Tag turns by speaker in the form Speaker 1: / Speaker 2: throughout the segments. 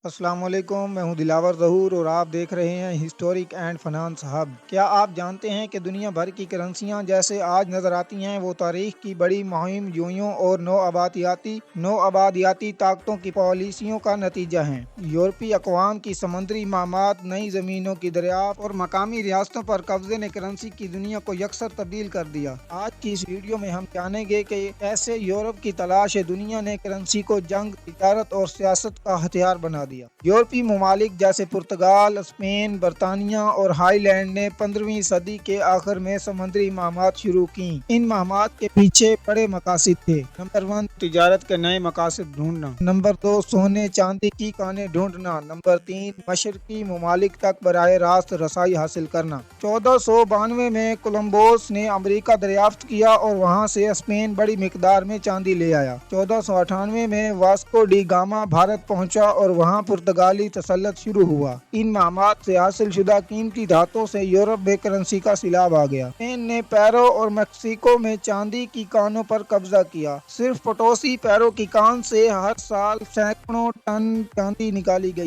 Speaker 1: السلام علیکم، میں ہوں دلاور ظہور اور آپ دیکھ رہے ہیں ہسٹورک اینڈ فنانس ہب۔ کیا آپ جانتے ہیں کہ دنیا بھر کی کرنسیاں جیسے آج نظر آتی ہیں وہ تاریخ کی بڑی مہم جوئیوں اور نو آبادیاتی طاقتوں کی پالیسیوں کا نتیجہ ہیں۔ یورپی اقوام کی سمندری مہمات، نئی زمینوں کی دریافت اور مقامی ریاستوں پر قبضے نے کرنسی کی دنیا کو یکسر تبدیل کر دیا۔ آج کی اس ویڈیو میں ہم جانیں گے کہ کیسے یورپ کی تلاش دنیا نے کرنسی کو جنگ، تجارت اور سیاست کا ہتھیار بنا دیا۔ یورپی ممالک جیسے پرتگال، اسپین، برطانیہ اور ہائی لینڈ نے 15ویں صدی کے آخر میں سمندری مہمات شروع کیں۔ ان مہمات کے پیچھے بڑے مقاصد تھے۔ نمبر 1، تجارت کے نئے مقاصد ڈھونڈنا۔ نمبر 2، سونے چاندی کی کانیں ڈھونڈنا۔ نمبر 3، مشرقی ممالک تک براہ راست رسائی حاصل کرنا۔ 1492 میں کولمبوس نے امریکہ دریافت کیا اور وہاں سے اسپین بڑی مقدار میں چاندی لے آیا۔ 1498 میں واسکو ڈی گاما بھارت پہنچا اور وہاں پرتگالی تسلط شروع ہوا۔ ان مہمات سے حاصل شدہ قیمتی دھاتوں سے یورپ میں کرنسی کا سیلاب آ گیا۔ اسپین نے پیرو اور میکسیکو میں چاندی کی کانوں پر قبضہ کیا۔ صرف پوٹوسی پیرو کی کان سے ہر سال سینکڑوں ٹن چاندی نکالی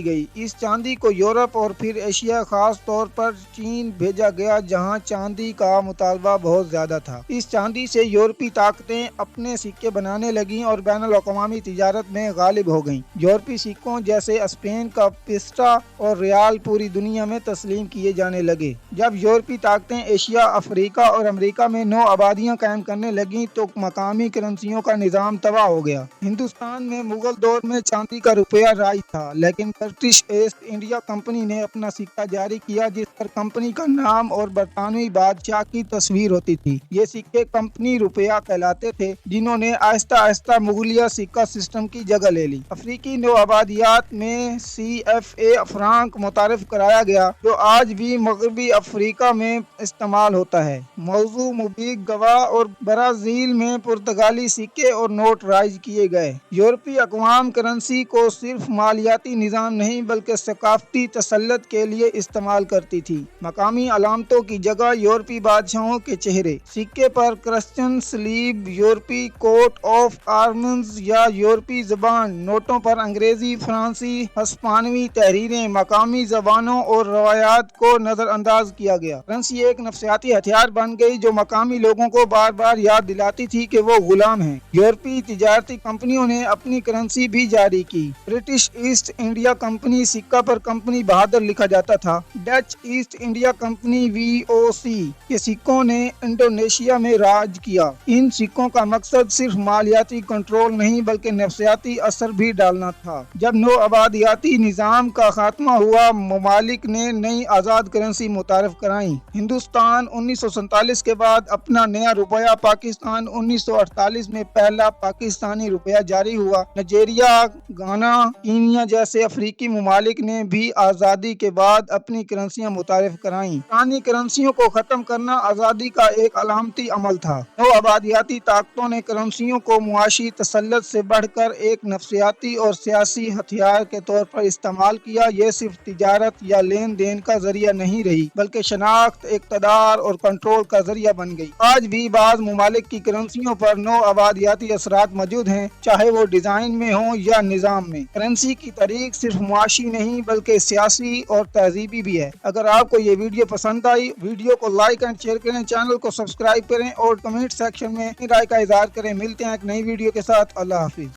Speaker 1: گئی۔ اس چاندی کو یورپ اور پھر ایشیا، خاص طور پر چین بھیجا گیا جہاں چاندی کا مطالبہ بہت زیادہ تھا۔ اس چاندی سے یورپی طاقتیں اپنے سکے بنانے لگیں اور بین الاقوامی تجارت میں غالب ہو گئیں۔ یورپی سکوں جیسے اسپین کا پیسٹا اور ریال پوری دنیا میں تسلیم کیے جانے لگے۔ جب یورپی طاقتیں ایشیا، افریقہ اور امریکہ میں نو آبادیاں قائم کرنے لگیں تو مقامی کرنسیوں کا نظام تباہ ہو گیا۔ ہندوستان میں مغل دور میں چاندی کا روپیہ رائج تھا، لیکن برٹش ایسٹ انڈیا کمپنی نے اپنا سکہ جاری کیا جس پر کمپنی کا نام اور برطانوی بادشاہ کی تصویر ہوتی تھی۔ یہ سکے کمپنی روپیہ کہلاتے تھے، جنہوں نے آہستہ آہستہ مغلیہ سکہ سسٹم کی جگہ لے لی۔ افریقی نو آبادیات میں CFA فرانک متعارف کرایا گیا، جو آج بھی مغربی افریقہ میں استعمال ہوتا ہے۔ موزمبیق، گوا اور برازیل میں پرتگالی سکے اور نوٹ رائج کیے گئے۔ یورپی اقوام کرنسی کو صرف مالیاتی نظام نہیں بلکہ ثقافتی تسلط کے لیے استعمال کرتی تھی۔ مقامی علامتوں کی جگہ یورپی بادشاہوں کے چہرے، سکے پر کرسچن سلیب، یورپی کوٹ آف آرمز یا یورپی زبان، نوٹوں پر انگریزی، فرانسیسی، ہسپانوی تحریریں، مقامی زبانوں اور روایات کو نظر انداز کیا گیا۔ کرنسی ایک نفسیاتی ہتھیار بن گئی جو مقامی لوگوں کو بار بار یاد دلاتی تھی کہ وہ غلام ہیں۔ یورپی تجارتی کمپنیوں نے اپنی کرنسی بھی جاری کی۔ برٹش ایسٹ انڈیا کمپنی سکہ پر کمپنی بہادر لکھا جاتا تھا۔ Dutch East India company VOC کے سکوں نے انڈونیشیا میں راج کیا۔ ان سکوں کا مقصد صرف مالیاتی کنٹرول نہیں بلکہ نفسیاتی اثر بھی ڈالنا تھا۔ جب نو آبادیاتی نظام کا خاتمہ ہوا، ممالک نے نئی آزاد کرنسی متعارف کرائیں۔ ہندوستان 1947 کے بعد اپنا نیا روپیہ، پاکستان 1948 میں پہلا پاکستانی روپیہ جاری ہوا۔ نائجیریا، گھانا، کینیا جیسے افریقی ممالک نے بھی آزادی کے بعد اپنی کرنسیاں متعارف کرائیں۔ پرانی کرنسیوں کو ختم کرنا آزادی کا ایک علامتی عمل تھا۔ نو آبادیاتی طاقتوں نے کرنسیوں کو معاشی تسلط سے بڑھ کر ایک نفسیاتی اور سیاسی ہتھیار کے طور پر استعمال کیا۔ یہ صرف تجارت یا لین دین کا ذریعہ نہیں رہی بلکہ شناخت، اقتدار اور کنٹرول کا ذریعہ بن گئی۔ آج بھی بعض ممالک کی کرنسیوں پر نو آبادیاتی اثرات موجود ہیں، چاہے وہ ڈیزائن میں ہوں یا نظام میں۔ کرنسی کی تاریخ صرف معاشی نہیں بلکہ سیاسی اور تہذیبی بھی ہے۔ اگر آپ کو یہ ویڈیو پسند آئی، ویڈیو کو لائک اینڈ شیئر کریں، چینل کو سبسکرائب کریں اور کمنٹ سیکشن میں اپنی رائے کا اظہار کریں۔ ملتے ہیں ایک نئی ویڈیو کے ساتھ۔ اللہ حافظ۔